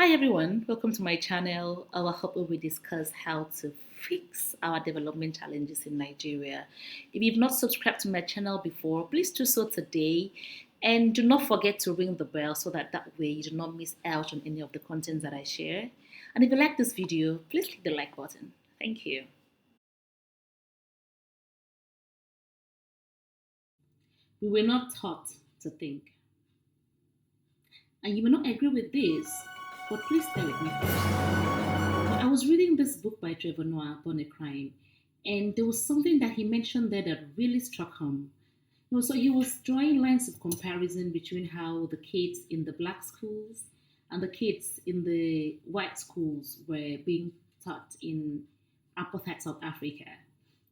Hi everyone, welcome to my channel. Our hope will discuss how to fix our development challenges in Nigeria. If you've not subscribed to my channel before, please do so today and do not forget to ring the bell so that way you do not miss out on any of the content that I share. And if you like this video, please click the like button. Thank you. We were not taught to think. And you may not agree with this, but please stay with me first. I was reading this book by Trevor Noah, Born a Crime, and there was something that he mentioned there that really struck home. So he was drawing lines of comparison between how the kids in the black schools and the kids in the white schools were being taught in apartheid South Africa.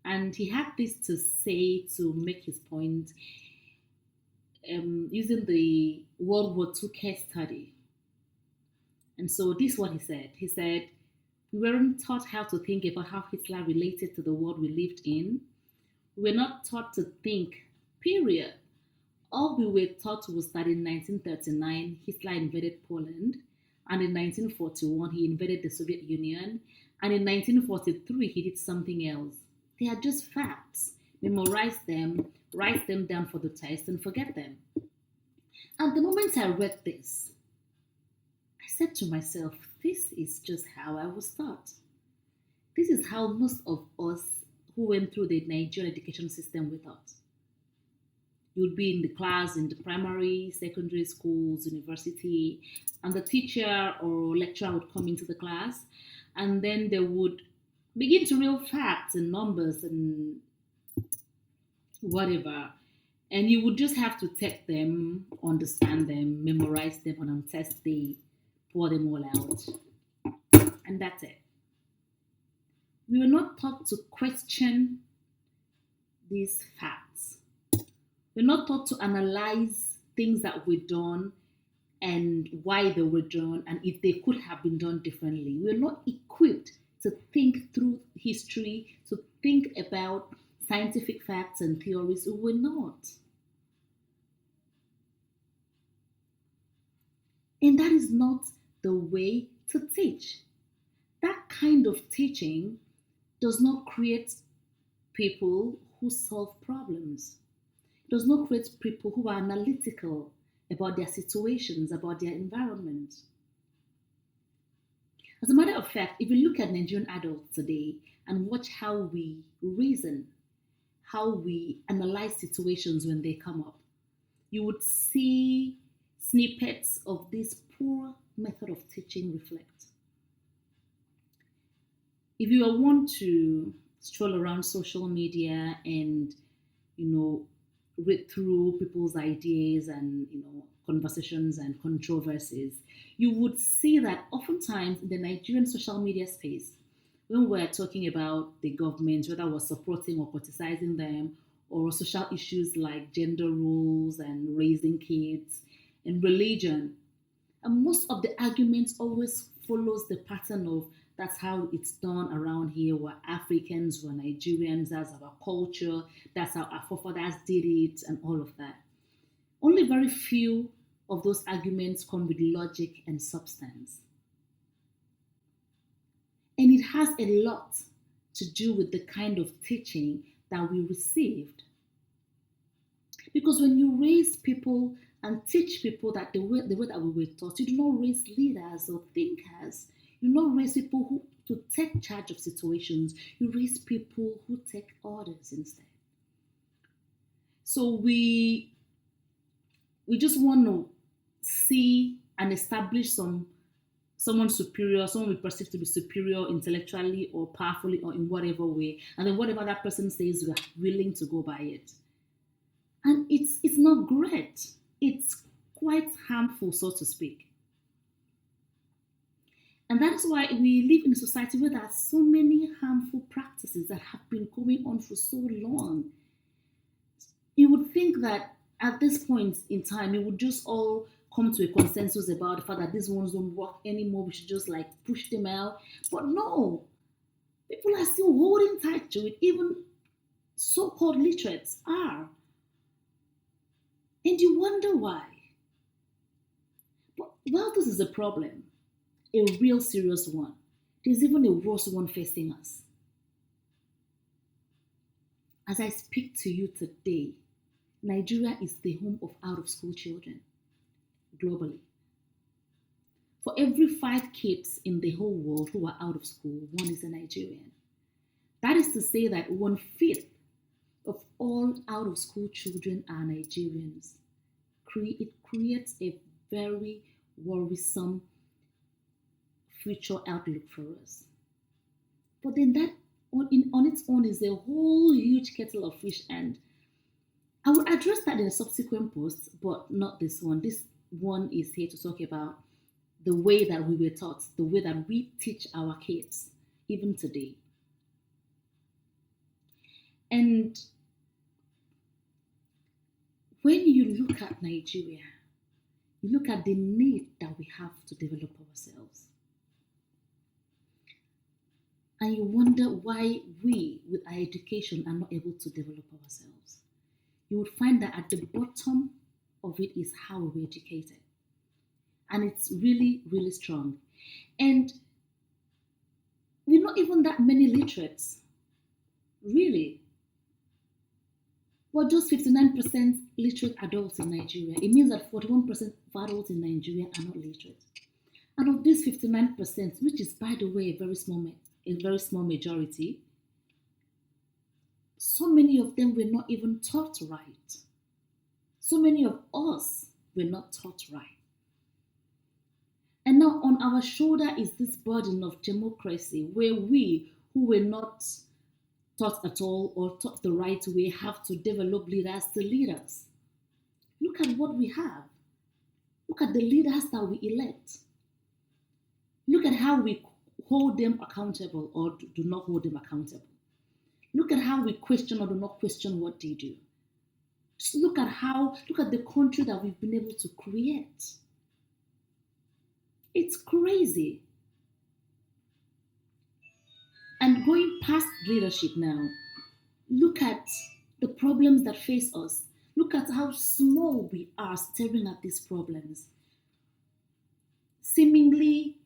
And he had this to say to make his point using the World War II case study. And so this is what he said. He said, we weren't taught how to think about how Hitler related to the world we lived in. We were not taught to think, period. All we were taught was that in 1939, Hitler invaded Poland, and in 1941, he invaded the Soviet Union, and in 1943, he did something else. They are just facts. Memorize them, write them down for the test, and forget them. And the moment I read this, I said to myself, this is just how I was taught. This is how most of us who went through the Nigerian education system were taught. You would be in the class in the primary, secondary schools, university, and the teacher or lecturer would come into the class, and then they would begin to reveal facts and numbers and whatever. And you would just have to take them, understand them, memorize them, and on test day, pour them all out. And that's it. We were not taught to question these facts. We're not taught to analyze things that were done and why they were done and if they could have been done differently. We're not equipped to think through history, to think about scientific facts and theories. We're not. And that is not the way to teach. That kind of teaching does not create people who solve problems. It does not create people who are analytical about their situations, about their environment. As a matter of fact, if you look at Nigerian adults today and watch how we reason, how we analyze situations when they come up, you would see snippets of this poor method of teaching reflect. If you are one to stroll around social media and read through people's ideas and conversations and controversies, you would see that oftentimes in the Nigerian social media space, when we're talking about the government, whether we're supporting or criticizing them, or social issues like gender roles and raising kids and religion, and most of the arguments always follows the pattern of that's how it's done around here. We're Africans, we're Nigerians, that's our culture, that's how our forefathers did it, and all of that. Only very few of those arguments come with logic and substance. And it has a lot to do with the kind of teaching that we received. Because when you raise people and teach people that the way that we were taught, you do not raise leaders or thinkers. You do not raise people who to take charge of situations. You raise people who take orders instead. So we just want to see and establish someone superior, someone we perceive to be superior intellectually or powerfully or in whatever way, and then whatever that person says, we are willing to go by it. And it's not great. It's quite harmful, so to speak. And that's why we live in a society where there are so many harmful practices that have been going on for so long. You would think that at this point in time, it would just all come to a consensus about the fact that these ones don't work anymore. We should just like push them out. But no, people are still holding tight to it. Even so-called literates are. And you wonder why. But well, this is a problem. a real serious one. There's even a worse one facing us. As I speak to you today, Nigeria is the home of out of school children globally. For every 5 kids in the whole world who are out of school, one is a Nigerian. That is to say that 1/5 of all out of school children are Nigerians. It creates a very worrisome future outlook for us. But then that on its own is a whole huge kettle of fish, and I will address that in a subsequent post, but not this one. This one is here to talk about the way that we were taught, the way that we teach our kids, even today. And when you look at Nigeria, you look at the need that we have to develop ourselves. And you wonder why we, with our education, are not able to develop ourselves. You would find that at the bottom of it is how we were educated. And it's really, really strong. And we're not even that many literates, really. We're just 59% literate adults in Nigeria. It means that 41% of adults in Nigeria are not literate. And of these 59%, which is, by the way, a very small majority, so many of them were not even taught right. So many of us were not taught right. And now on our shoulder is this burden of democracy, where we, who were not taught at all or taught the right way, have to develop leaders to lead us. Look at what we have. Look at the leaders that we elect. Look at how we hold them accountable or do not hold them accountable. Look at how we question or do not question what they do. Just look at the country that we've been able to create. It's crazy. And going past leadership now, look at the problems that face us. Look at how small we are staring at these problems, seemingly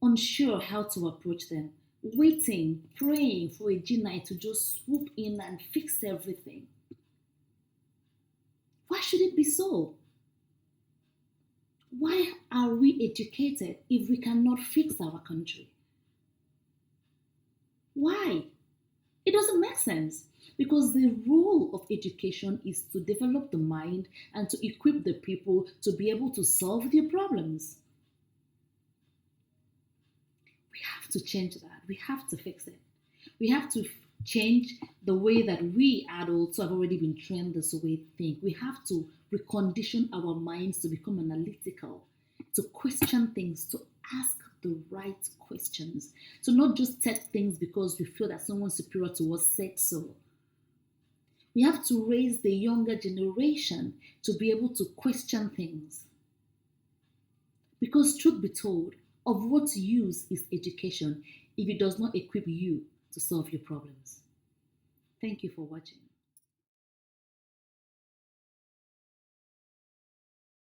unsure how to approach them, waiting, praying for a genie to just swoop in and fix everything. Why should it be so? Why are we educated if we cannot fix our country? Why? It doesn't make sense, because the role of education is to develop the mind and to equip the people to be able to solve their problems. We have to change that. We have to fix it. We have to change the way that we adults who have already been trained this way think. We have to recondition our minds to become analytical, to question things, to ask the right questions, to not just take things because we feel that someone superior to us said so. We have to raise the younger generation to be able to question things. Because truth be told, of what use is education if it does not equip you to solve your problems? Thank you for watching.